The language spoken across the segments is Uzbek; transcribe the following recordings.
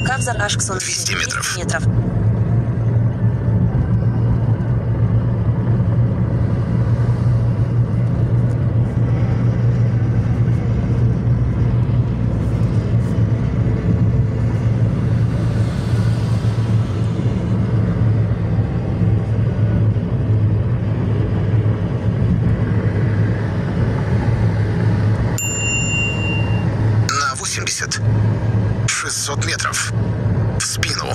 Кавзар Ашксон 200 метров. На 80. 600 метров. В спину.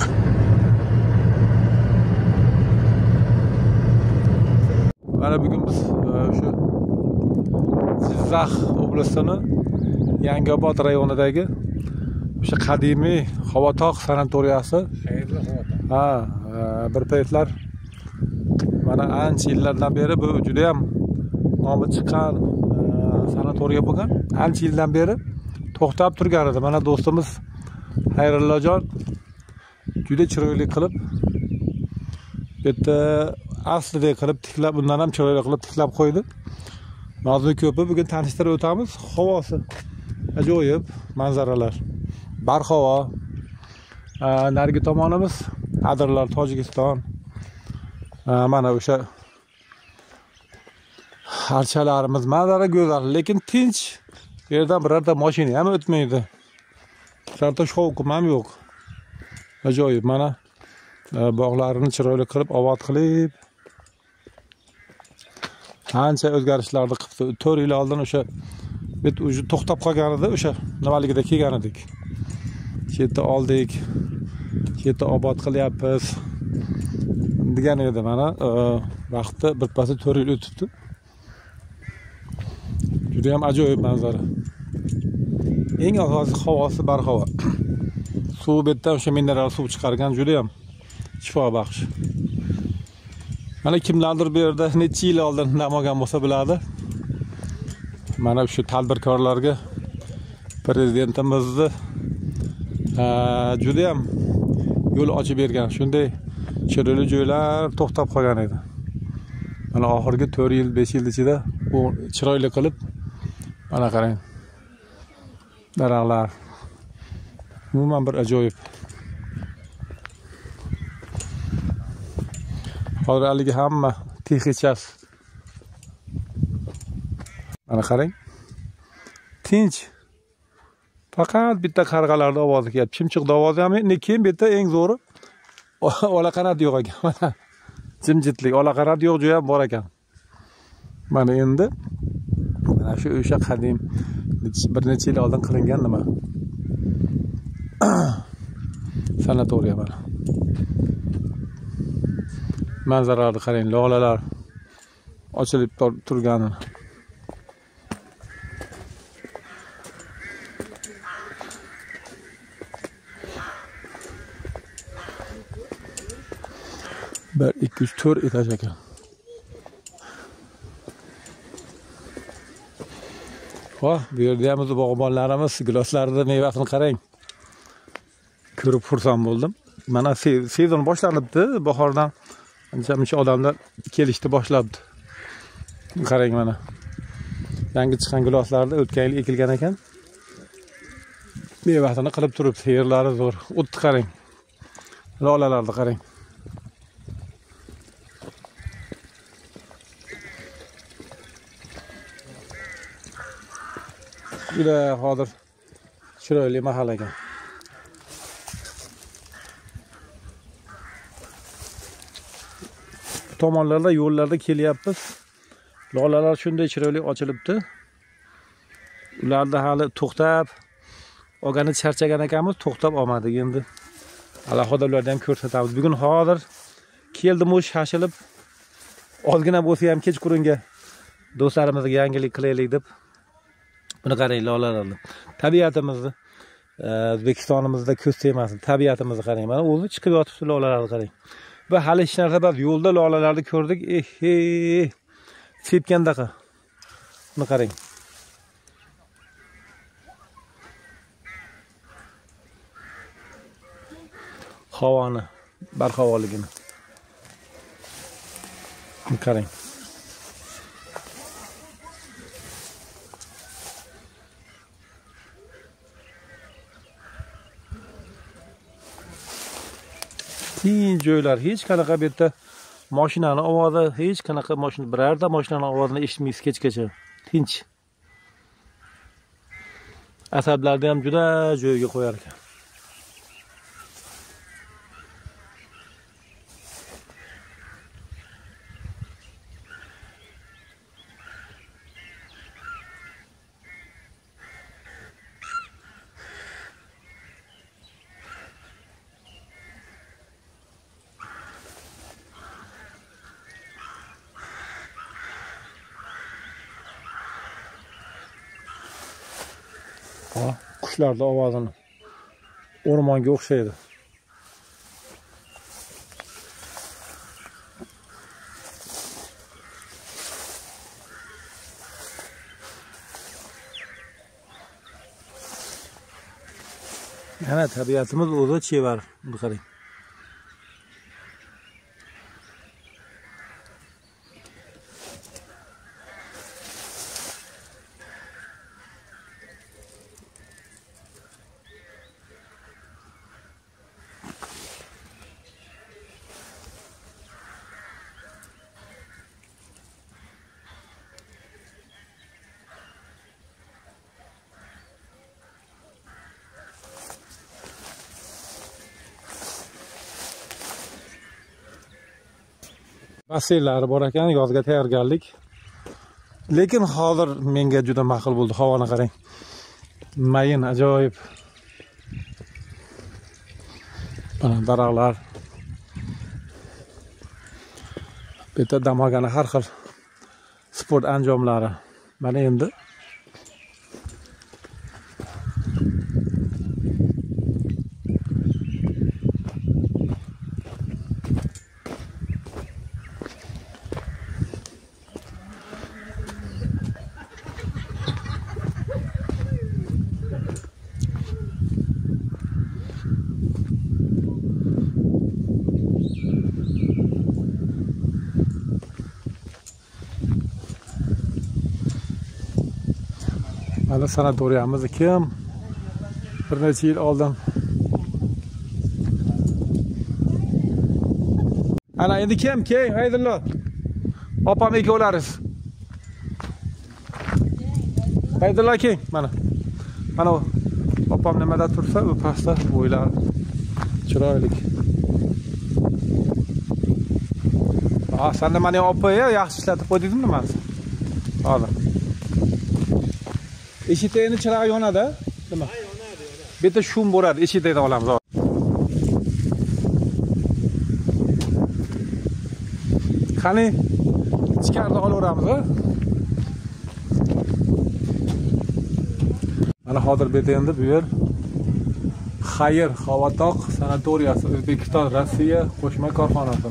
Mana bugun biz shu Jizzax oblastini Yangiobod rayonidagi o'sha qadimiy Xovotog' sanatoriyasi. Ha, bir paytlar mana ancha yillardan beri bu juda ham nomi chiqqan sanatoriya bo'lgan. Ancha yildan beri to'xtab turgan edi. Mana do'stimiz Xayrullajon juda chiroyli qilib bitta aslidek qilib tiklab, bundan ham chiroyli qilib tiklab qo'ydi. Mavzu ko'pi bugun tanishtirib o'tamiz. Havosi ajoyib, manzaralar. Barhavo. Narigi tomonimiz Adirlar, Tojikiston. Mana o'sha archalarimiz, manzara go'zal, lekin tinch. Bu yerdan birorta mashina ham o'tmaydi. Birorta shovqin ham yo'q. Ajoyib. Mana bog'larini chiroyli qilib, obod qilib, ancha o'zgarishlarni qilibdi. 4 yil oldin o'sha bit uji to'xtab qolgan edi, o'sha nimaligida kelgan edik. Shu yerda oldik, shu yerda obod qilyapmiz degan edi. Mana vaqtda birpasda 4 yil o'tibdi. Juda ham ajoyib manzara. Eng asosiy havosi barhavo. Suv betdan o'sha mineral suv chiqargan, juda ham shifobaxsh. Mana kimlardir bu yerda necha yil oldin namagan bo'lsa biladi. Mana shu tadbirkorlarga prezidentimizni juda ham yo'l ochib bergan. Shunday chiroyli joylar to'xtab qolgan edi. Mana oxirgi 4 yil, 5 yil ichida bu chiroyli qilib, mana qarang. Daraxtlar. Umuman bir ajoyib. Hozir haligi hamma texnichas. Mana qarang. Tinch. Faqat bitta qarg'alarning ovozi kelyapti. Chimchiqning ovozi ham, keyin bitta eng zo'ri olaqanat yo'q ekan. Jimjitlik, olaqanat yo'q joyi ham bor ekan. Mana endi mana shu o'sha qadim bir necha yil oldin qilingan nima? Sanatoriya mana. Manzaralarni qarang, lolalar ochilib turgani. Bir, 2, 3, 4 etaj ekan. Xo'p, bu yerda ham o'z bog'bonlarimiz giloslarida mevasini qarang. Ko'rib xursand bo'ldim. Mana sezon boshlanibdi, bahordan ancha odamlar kelishni boshlabdi. Qarang mana. Yangi chiqqan giloslarda o'tgan yil ekilgan ekan. Mevasini qilib turibdi, yerlari zo'r. O'tni qarang. Lolalarni qarang. Juda hozir chiroyli mahal ekan. Tomonlarda, yo'llarda kelyapmiz. Lolalar shunday chiroyli ochilibdi. Ularda hali to'xtab olgani charchagan ekanmiz, to'xtab olmadik endi. Alohida ularni ham ko'rsatamiz. Bugun hozir keldim o'sh shashilib, ozgina bo'lsa ham kechqurunga do'stlarimizga yangilik qilaylik deb. Buni qarang, lolalarni. Tabiatimizni, O'zbekistonimizda ko'z tegmasin, tabiatimizni qarang. Mana o'zi chiqib yotibdi, lolalarni qarang. Va hali hech narsa emas, yo'lda lolalarni ko'rdik. Sepgandaqa. Buni qarang. Havoni, barhavoligini. Buni qarang. Tinch joylar, hech qanaqa bu yerda mashinani ovozi, hech qanaqa birorta mashinaning ovozini eshitmaysiz kechgacha. Tinch. Asablarni ham juda joyiga qo'yar ekan. Qushlarning ovozini o'rmonga o'xshaydi. Mana tabiatimiz o'zi chevar, buni qarang. Basseynlari bor ekan, yozga tayyorgarlik. Lekin hozir menga juda ma'qul bo'ldi. Havoni qarang. Mayin ajoyib. Mana daraxtlar. Bu yerda damogani har xil sport anjomlari. Mana endi mana sanatoriyamiz kim bir necha yil oldin. Ana endi kim? Keng, haydillar. Opam ikkovlariz. Haydillar keng, mana. Mana opam nimada tursa, u pastda bo'ylar chiroyli. Sen de mani opaya yaxshi ishlatib qo'ydingmi nima? Hozir. Eshitayni chirog'i yonadi, nima? Yonadi. Bu yerda shum bo'ladi, eshitayni olamiz. Qani ichkarida olaveramiz, ha? Mana hozir bu yerda endi bu yer Xayr Xavotoq sanatoriyasi, O'zbekiston Rossiya qo'shma korxonasi.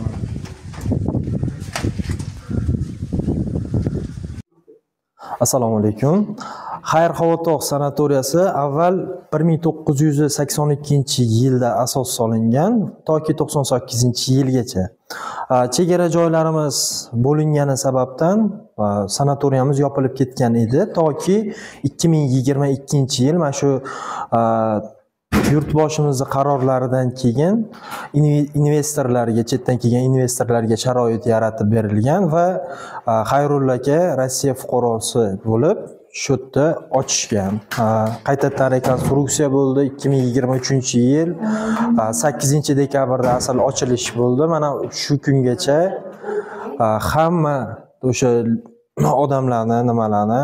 Assalomu alaykum. Xayr Xavotoq sanatoriyasi avval 1982-yilda asos solingan, toki 98-yilgacha. Chegara joylarimiz bo'lingani sababdan sanatoriyamiz yopilib ketgan edi, toki 2022-yil mana shu yurtboshimizning qarorlaridan keyin investorlarga, chetdan kelgan investorlarga sharoit yaratib berilgan va Xayrulla aka Rossiya fuqarosi bo'lib shu yerda ochishgan. Qaytadan rekonstruksiya bo'ldi 2023-yil 8-dekabrda asl ochilish bo'ldi. Mana shu kungacha hamma o'sha odamlarni, nimalarni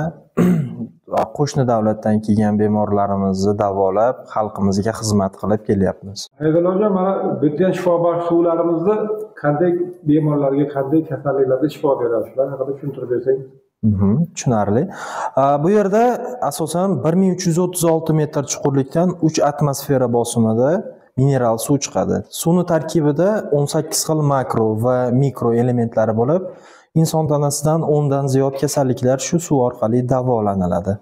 qo'shni davlatdan kelgan bemorlarimizni davolab, xalqimizga xizmat qilib kelyapmiz. Haydalojam, mana bu yerda shifobaxsh suvlarimizni qanday bemorlarga, qanday kasalliklarga shifo beradi? Shular haqida tushuntirib bersang. Tushunarli. Bu yerda asosan 1336 metr chuqurlikdan 3 atmosfera bosimida mineral suv chiqadi. Suvning tarkibida 18 xil makro va mikro elementlari bo'lib, inson tanasidan 10 dan ziyod kasalliklar shu suv orqali davolaniladi.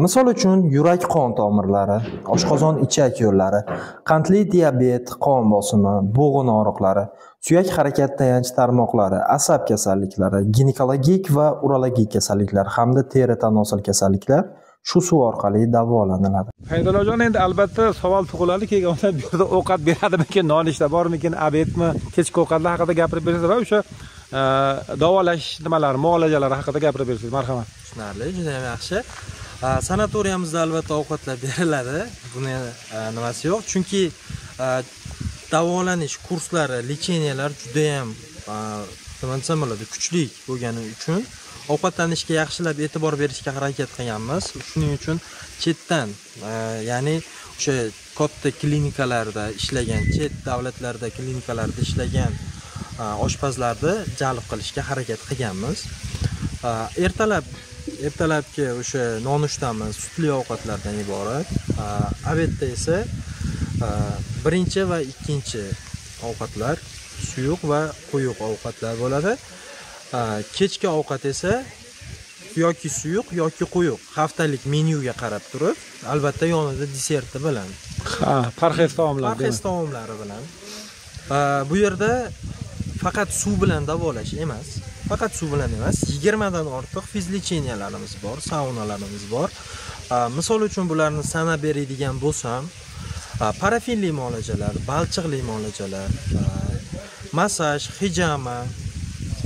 Misol uchun yurak qon tomirlari, oshqozon ichak yo'llari, qandli diabet, qon bosimi, bo'g'in og'riqlari, suyak harakat tayanch tarmoqlari, asab kasalliklari, ginekologik va urologik kasalliklar hamda teri tanosil kasalliklar shu suv orqali davolaniladi. Haydorjon, endi albatta savol tug'iladi, keyin odam bu yerda ovqat beradimikin, nonushta bormikin, obedmi, kechki ovqatlar haqida gapirib bersangiz va o'sha davolash nimalari, muolajalari haqida gapirib bersangiz, marhamat. Tushunarli, juda ham yaxshi. Sanatoriyamizda albatta ovqatlar beriladi. Buni nimasi yo'q, chunki davolanish kurslari, lecheniyalar juda ham nima desam bo'ladi, kuchli bo'lgani uchun ovqatlanishga yaxshilab e'tibor berishga harakat qilganmiz. Shuning uchun chetdan, ya'ni o'sha katta klinikalarda ishlagan, chet davlatlarda klinikalarda ishlagan oshpazlarni jalb qilishga harakat qilganmiz. Ertalabki o'sha nonushtamiz sutli ovqatlardan iborat. Obedda esa birinchi va ikkinchi ovqatlar suyuq va quyuq ovqatlar bo'ladi. Kechki ovqat esa yoki suyuq yoki quyuq, haftalik menyuga qarab turib, albatta yonida deserti bilan. Parhez taomlar. Parhez taomlari bilan. Bu yerda faqat suv bilan davolash emas, faqat suv bilan emas, 20 dan ortiq fizlecheniyalarimiz bor, saunalarimiz bor. Misol uchun bularni sanab beradigan bo'lsam, parafinli muolajalar, balchiqli muolajalar, massaj, hijama,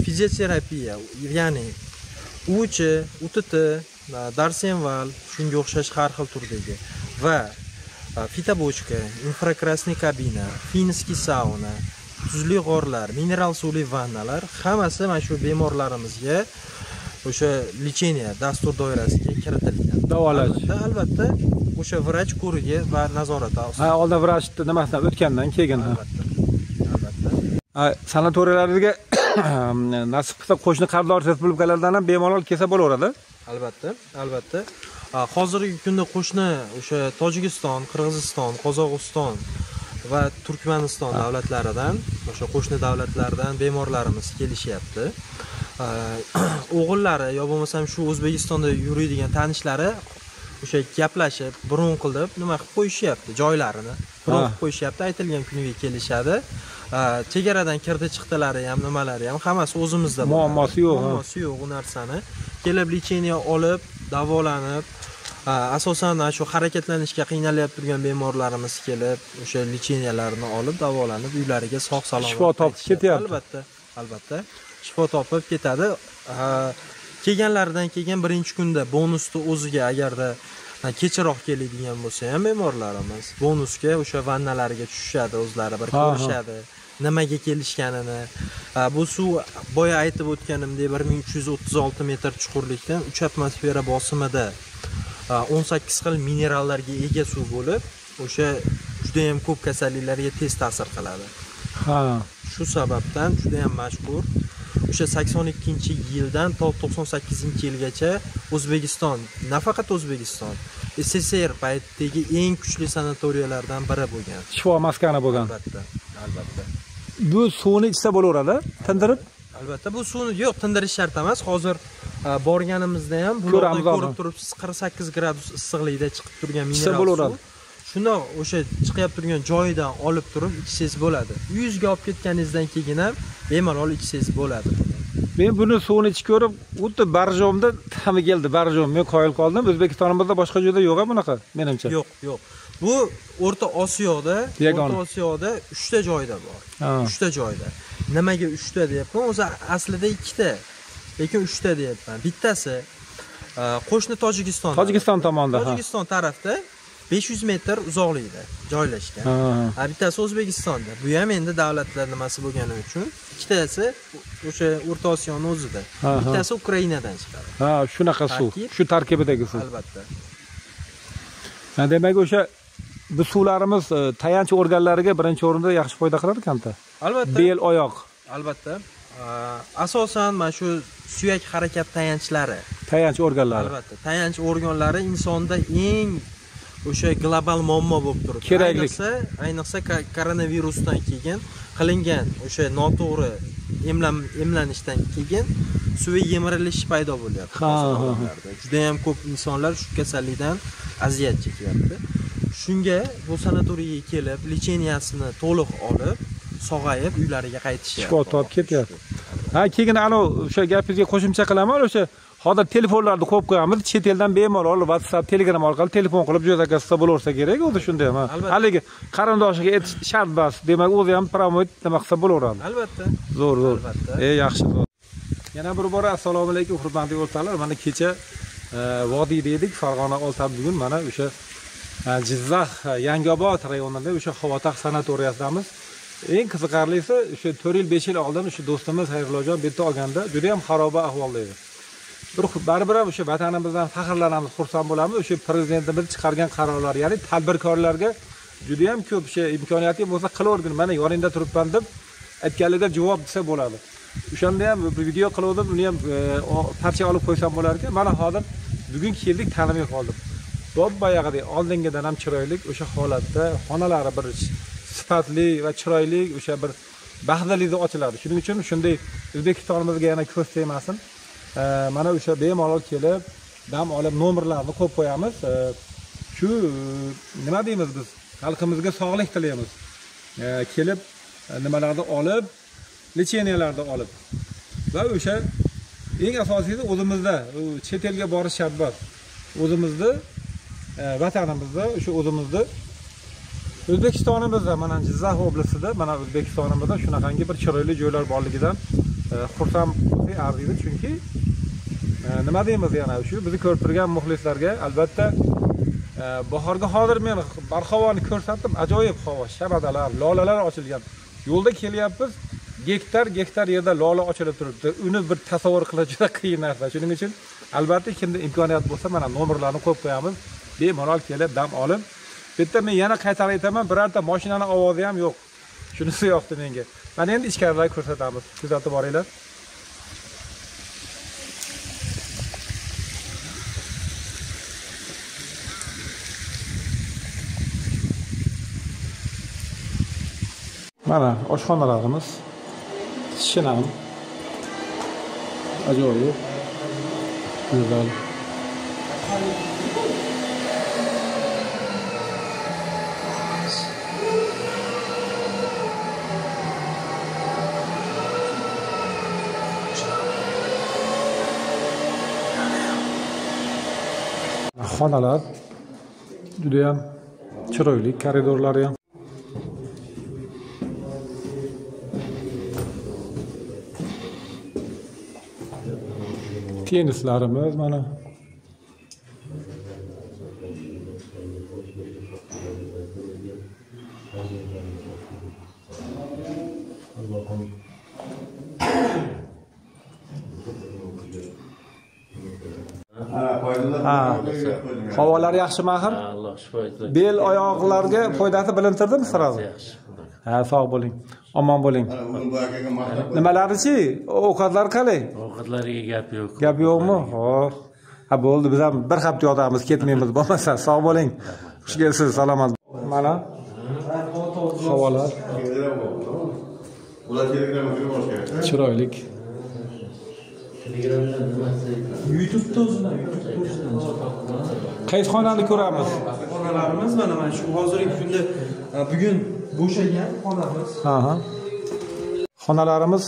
fizioterapiya, ya'ni uchi, UTT, darsenval, shunga o'xshash har xil turdagi va fitobochka, infrakrasniy kabina, finskiy sauna, tuzli g'orlar, mineral suvli vannalar hammasi mana shu bemorlarimizga o'sha lecheniya dastur doirasiga kiritilgan. Davolash. Albatta, o'sha vrach ko'rigi va nazorat ostida. Oldin vrach nimasidan o'tgandan keyin. Albatta. Sanatoriyalarga nasib qilsa qo'shni qardosh respublikalardan ham bemalol kelsa bo'laveradi. Albatta. Hozirgi kunda qo'shni o'sha Tojikiston, Qirg'iziston, Qozog'iston va Turkmaniston davlatlaridan, o'sha qo'shni davlatlardan bemorlarimiz kelishyapti. O'g'illari yo bo'lmasam shu O'zbekistonda yuradigan tanishlari o'sha gaplashib, burun qilib, nima qilib qo'yishyapti, joylarini burun qilib qo'yishyapti, aytilgan kuniga kelishadi. Chegaradan kirdi chiqdilari ham, nimalari ham hammasi o'zimizda bor. Muammosi yo'q u narsani. Kelib lecheniya olib, davolanib, asosan shu harakatlanishga qiynalayotgan turgan bemorlarimiz kelib, o'sha lecheniyalarni olib, davolanib, uylariga sog'-salomat shifo topib ketyapti. Albatta. Shifo topib ketadi. Kelganlaridan keyin birinchi kunda bonusni o'ziga agarda kechroq keladigan bo'lsa ham bemorlarimiz bonusga o'sha vannalarga tushishadi, o'zlari bir ko'rishadi, nimaga kelishganini. Bu suv boya aytib o'tganimdek 1336 metr chuqurlikdan 3 atmosfera bosimida 18 xil minerallarga ega suv bo'lib, o'sha juda ham ko'p kasalliklarga tez ta'sir qiladi. Shu sababdan juda ham mashhur. O'sha 82-yildan to 98-yilgacha O'zbekiston, nafaqat O'zbekiston, SSR paytidagi eng kuchli sanatoriyalardan biri bo'lgan. Shifo maskani bo'lgan. Albatta. Bu suvni ichsa bo'laveradi, tindirib? Albatta, bu suvni yo'q, tindirish shart emas. Hozir borganimizda ham bularni ko'rib turibsiz, 48 gradus issiqlikda chiqib turgan mineral suv. Shundoq o'sha chiqib turgan joyidan olib turib ichsangiz bo'ladi. Uyingizga olib ketganingizdan keyin ham bemalol ichsangiz bo'ladi. Men buni suvni ichib ko'rib, xuddi Barjomda ta'mi keldi. Barjom, men qoyil qoldim. O'zbekistonimizda boshqa joyda yo'q bunaqa, menimcha. Yo'q. Bu O'rta Osiyoda 3 ta joyda bor. 3 ta joyda. Nimaga 3 ta deyapman? O'zi aslida 2 ta, lekin 3 ta deyapman. Bittasi qo'shni Tojikiston. Tojikiston tomonda. Tojikiston tarafda 500 metr uzoqlikda joylashgan. Bittasi O'zbekistonda. Bu ham endi davlatlar nimasi bo'lgani uchun ikkitasi o'sha O'rta Osiyoning o'zida. Bittasi Ukrainadan chiqadi. Shunaqa suv, shu tarkibidagi suv. Albatta. Demak, o'sha bu suvlarimiz tayanch organlariga birinchi o'rinda yaxshi foyda qilar ekan-da. Albatta. Bel, oyoq. Albatta. Asosan mana shu suyak harakat tayanchlari. Tayanch organlari. Albatta. Tayanch organlari insonda eng o'sha global muammo bo'lib turibdi. Keraklik. Ayniqsa koronavirusdan keyin qilingan o'sha noto'g'ri emlanishdan keyin suvi yemirilish paydo bo'lyapti. Juda ham ko'p insonlar shu kasallikdan aziyat chekyapti. Shunga bu sanatoriyaga kelib, lecheniyasini to'liq olib, sog'ayib uylariga qaytishyapti. Shifo topib ketyapti. Keyin o'sha gapingizga qo'shimcha qilaman, o'sha hozir telefonlarni qo'yib qo'yamiz, chet eldan bemalol WhatsApp, Telegram orqali telefon qilib jo'nakasi bo'laversa kerak, o'zi shunday ham. Haligi qarindoshiga aytish shart emas. Demak, o'zi ham promot nima qilsa bo'laveradi. Albatta. Zo'r. Yaxshi. Yana bir bora assalomu alaykum hurmatli do'stlar. Mana kecha Vodiyda edik, Farg'ona Oltab bugun mana o'sha Jizzax Yangiobod rayonida o'sha Havotax sanatoriyasidamiz. Eng qiziqarlisi o'sha 4 yil 5 yil oldin o'sha do'stimiz Xayrullojon bitta olganda juda ham xaroba ahvolda edi. Baribir ham o'sha vatanimizdan faxrlanamiz, xursand bo'lamiz. O'sha prezidentimiz chiqargan qarorlar, ya'ni tadbirkorlarga juda ham ko'p imkoniyati bo'lsa qilavergin, mana yoningda turibman deb aytganlarga javob desa bo'ladi. O'shanda ham video qildim, uni ham parcha olib qo'ysam bo'lar ekan. Mana hozir bugun keldik, tanimay qoldim. Boyag'idek oldingidan ham chiroyli o'sha holatda xonalari bir sifatli va chiroyli o'sha bir baxtlilikda ochiladi. Shuning uchun shunday O'zbekistonimizga yana ko'z tegmasin. Mana o'sha bemalol kelib, dam olib nomerlarni qo'yib qo'yamiz. Shu nima deymiz biz? Xalqimizga sog'lik tilaymiz. Kelib nimalarni olib, lecheniyalarni olib va o'sha eng asosiysi o'zimizda chet elga borish shart emas. O'zimizda vatanimizda o'sha o'zimizda O'zbekistonimizda mana Jizzax oblastida mana O'zbekistonimizda shunaqangi bir chiroyli joylar borligidan xursand bo'lsak arziydi, chunki nima deymiz yana shu bizni ko'rib turgan muxlislarga albatta bahorga hozir men Barxovoni ko'rsatdim, ajoyib havo, shabadalar, lolalar ochilgan. Yo'lda kelyapmiz, gektar yerda lola ochilib turibdi. Uni bir tasavvur qilish juda qiyin narsa. Shuning uchun albatta kimda imkoniyat bo'lsa mana nomerlarni qo'yib qo'yamiz. Bemalol kelib dam olib. Bitta men yana qaytarib aytaman, birorta mashinani ovozi ham yo'q. Shunisi yo'qdi menga. Mana endi ichkaridan ko'rsatamiz. Kuzatib boringlar. Mana oshxonalarimiz. Shinam. Ajoyib. Go'zal. Xonalar juda ham chiroyli, koridorlari ham tenislarimiz mana havolar yaxshimi axir? Alloh shifo etsin. Bel oyoqlarga foydasi bilintirdimi sirazi? Yaxshi. Ha, sog' bo'ling. Omon bo'ling. Nimalarichi? Ovqatlar qalay? Ovqatlariga gap yo'q. Gap yo'qmi? Xo'p. Ha, bo'ldi, biz ham bir hafta yotamiz, ketmaymiz, bo'lmasa sog' bo'ling. Xush kelsiz, salomat. Mana havolar chiroylik. YouTube'da o'zini Qaysi xonani ko'ramiz? xonalarimiz mana shu hozirgi kunda bugun bo'shagan xonamiz. Aha. Xonalarimiz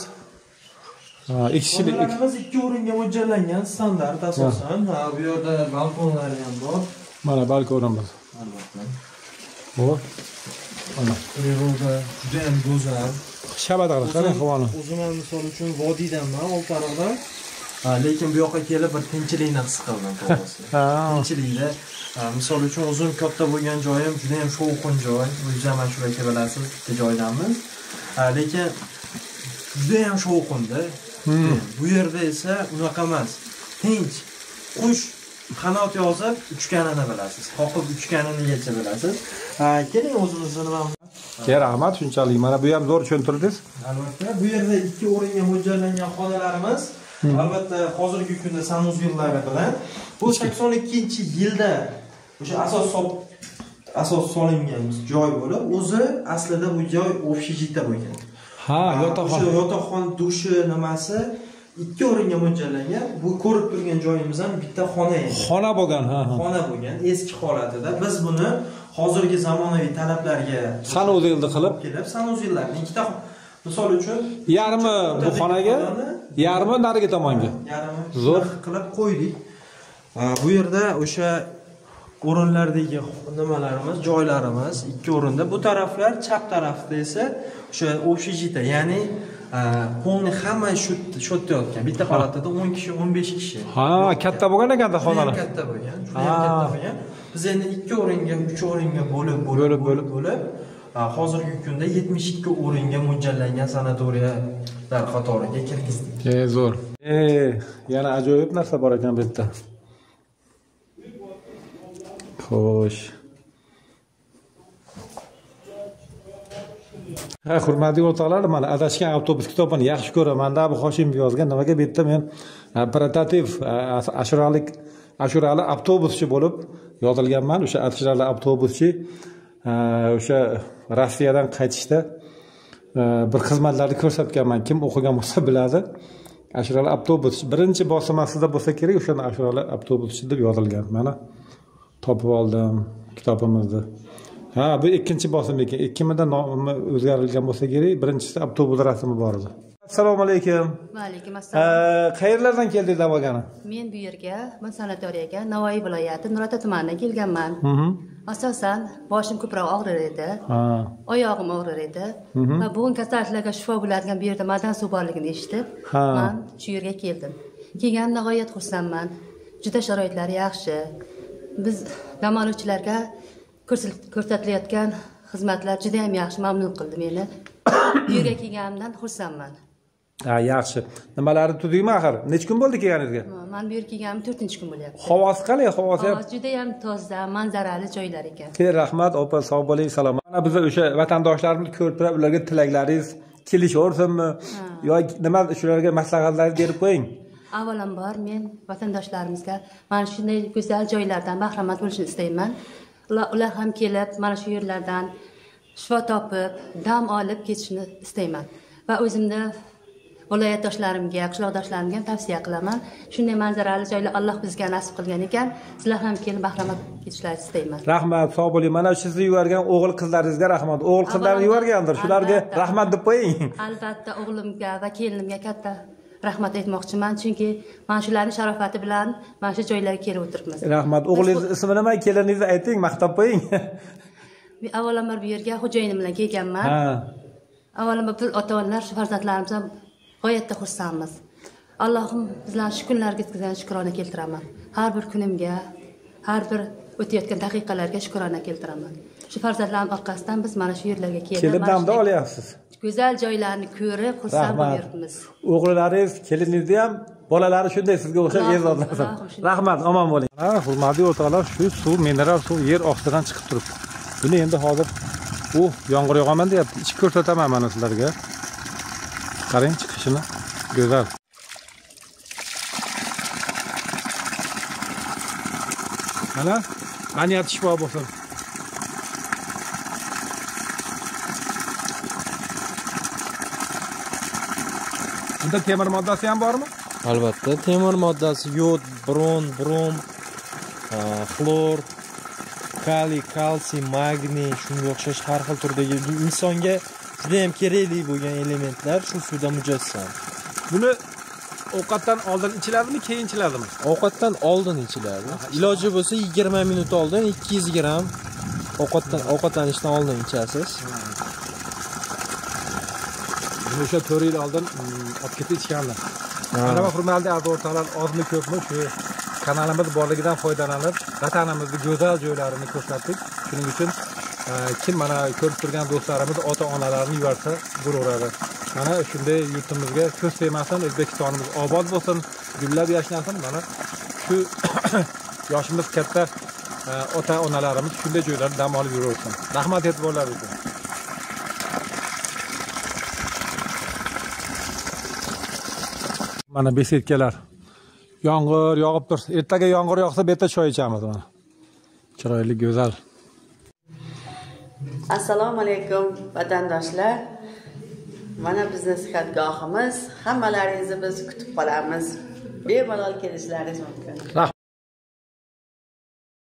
Xonalarimiz 2 o'ringa mo'ljallangan, standart asosan. Ha, bu yerda balkonlar ham bor. Mana balkonimiz. Albatta. Bor. Mana Priroda juda ham go'zal. shabadalar, qarang havoni. O'zim ham misol uchun vodiydanman, Oltiariqdan. Lekin bu yoqqa kelib bir tinchlikni his qildim to'g'risi. Tinchlikda misol uchun o'zim katta bo'lgan joyim juda ham shovqin joy. O'zingiz ham shu yerga bilasiz, bitta joydanmiz. Lekin juda ham shovqinda. Bu yerda esa unaqa emas. Tinch. Qush qanot yozib uchganini bilasiz. Qoqib uchganinigacha bilasiz. Keling o'zimizni nima. Rahmat, shunchalik. Mana bu ham zo'r tushuntirdingiz. Albatta, bu yerda 2 o'ringa mo'ljallangan xonalarimiz. Albatta, hozirgi kunda sanuzyullari bilan bu 82-yilda o'sha asos solingan joy bo'lib, o'zi aslida bu joy общежитие bo'lgan. Ha, yotoqxona. O'sha yotoqxona dushi nimasi 2 o'ringa mo'ljallangan. Bu ko'rib turgan joyimiz ham bitta xona edi. Xona bo'lgan, ha. Xona bo'lgan, eski holatida. Biz buni hozirgi zamonaviy talablarga sanuzyulni qilib kelib, sanuzyullarni ikkita Misol uchun yarmi bu xonaga, yarmi nariga tomonga. yarmi Zo'r qilib qo'ydik. Bu yerda o'sha o'rinlardagi nimalarimiz, joylarimiz ikki o'rinda. Bu taraflar, chap tarafda esa o'sha общежитие, ya'ni qo'ngni hamma shu yerda yotgan. Bitta palatada 10 kishi, 15 kishi. Ha, katta bo'lgan ekan-da xonalar. Katta bo'lgan. Juda ham katta bo'lgan. Biz endi 2 o'ringa, 3 o'ringa bo'lib hozirgi kunda 72 o'ringa mo'ljallangan sanatoriyalar qatoriga kirgizdik. Zo'r. Yana ajoyib narsa bor ekan bu yerda. Xo'sh. Hurmatli o'rtoqlar, mana adashgan avtobus kitobini yaxshi ko'raman-da, bu Hoshimov yozgan. Nimaga bu yerda men prototiv ashurali avtobuschi bo'lib yozilganman. O'sha ashurali avtobuschi o'sha Rossiyadan qaytishda bir xizmatlarni ko'rsatganman. Kim o'qigan bo'lsa biladi. Ashurali avtobus birinchi bosmasida bo'lsa kerak, o'shani ashurali avtobuschi deb yozilgan. Mana topib oldim kitobimizni. Ha, bu ikkinchi bosim ekan. Ikkimida nomi o'zgarilgan bo'lsa kerak, birinchisi avtobus rasmi bor edi. Assalomu alaykum. Va alaykum assalom. Qayerlardan keldingiz avvagani? Men bu yerga, men sanatoriyaga Navoiy viloyati Nurota tumanidan kelganman. Asosan boshim ko'proq og'rir edi. Oyog'im og'rir edi. Va bugun kasalliklarga shifo bo'ladigan bu yerda madan suv borligini eshitib, men shu yerga keldim. Kelganimda g'oyat xursandman. Juda sharoitlari yaxshi. Biz dam oluvchilarga ko'rsatilayotgan xizmatlar juda ham yaxshi, mamnun qildi meni. Bu yerga kelganimdan xursandman. Ha, yaxshi. Nimalari tudingmi axir? Necha kun bo'ldi kelganingizga? Men bu yerga kelganim 4-kun bo'lyapti. Havosi qalay? Havosi ham juda ham toza, manzarali joylar ekan. Rahmat, opa, sog' bo'ling, salomat. Mana biz o'sha vatandoshlarimiz ko'rib turib, ularga tilaklaringiz kelishaversinmi? yoki nima shularga maslahatlar berib qo'ying. Avvalambor men vatandoshlarimizga mana shunday go'zal joylardan bahramand bo'lishni istayman. Ular ham kelib, mana shu yerlardan shifo topib, dam olib ketishni istayman. Va o'zimni viloyatdoshlarimga, qishloqdoshlarimga ham tavsiya qilaman. Shunday manzarali joylar Alloh bizga nasib qilgan ekan, sizlar ham kelib bahramand ketishlaringizni istayman. Rahmat, sog' bo'ling. Mana sizni yuborgan o'g'il qizlaringizga rahmat. O'g'il qizlarni yuborgandir, shularga rahmat deb qo'ying. Albatta, o'g'limga va kelinimga katta rahmat aytmoqchiman, chunki mana shularning sharofati bilan mana shu joylarga kelib o'tiribmiz. Rahmat. O'g'lingiz ismi nima? Keliningizni ayting, maqtab qo'ying. Men avvalambor bu yerga xo'jayinim bilan kelganman. Avvalambor biz ota-onalar shu farzandlarimizdan g'oyatda xursandmiz. Allohim bizlarni shu kunlarga yetkazgan shukrona keltiraman. Har bir kunimga, har bir o'tayotgan daqiqalarga shukrona keltiraman. Shu farzandlarim orqasidan biz mana shu yerlarga kelib damda olyapsiz. Go'zal joylarni ko'rib, xursand bo'lyapmiz. O'g'lilaringiz, keliningizni ham, bolalari shunday sizga o'xshab e'zozlasin. Rahmat, omon bo'ling. Hurmatli o'rtoqlar, shu suv mineral suv yer ostidan chiqib turibdi. Buni endi hozir yomg'ir yog'aman deyapti. Ichib ko'rsataman mana sizlarga. Qarang chiqishini. Go'zal. Mana niyat shifo bo'lsin. Bunda temir moddasi ham bormi? Albatta, temir moddasi yod, brom, xlor, kaliy, kalsiy, magniy, shunga o'xshash har xil turdagi insonga juda ham kerakli bo'lgan elementlar shu suvda mujassam. Buni ovqatdan oldin ichiladimi, keyin ichiladimi? Ovqatdan oldin ichiladi. Iloji bo'lsa 20 minut oldin 200 gram ovqatlanishdan oldin ichasiz. Buni o'sha 4 yil oldin olib ketib ichganlar. Mana hurmatli o'rtoqlar, ozmi ko'pmi shu kanalimiz borligidan foydalanib, vatanimizning go'zal joylarini ko'rsatdik. Shuning uchun kim mana ko'rib turgan do'stlarimiz ota-onalarini yuborsa bo'laveradi. Mana shunday yurtimizga ko'z tegmasin, O'zbekistonimiz obod bo'lsin, gullab yashnasin. Mana shu yoshimiz katta ota-onalarimiz shunday joylarda dam olib yuraversin. Rahmat e'tiborlar uchun. Mana besetkalar. Yomg'ir yog'ib tursa, ertaga yomg'ir yog'sa, bu yerda choy ichamiz mana. Chiroyli, go'zal. Assalomu alaykum vatandoshlar. Mana bizning sihatgohimiz. Hammalaringizni biz kutib qolamiz. Bemalol kelishlaringiz mumkin.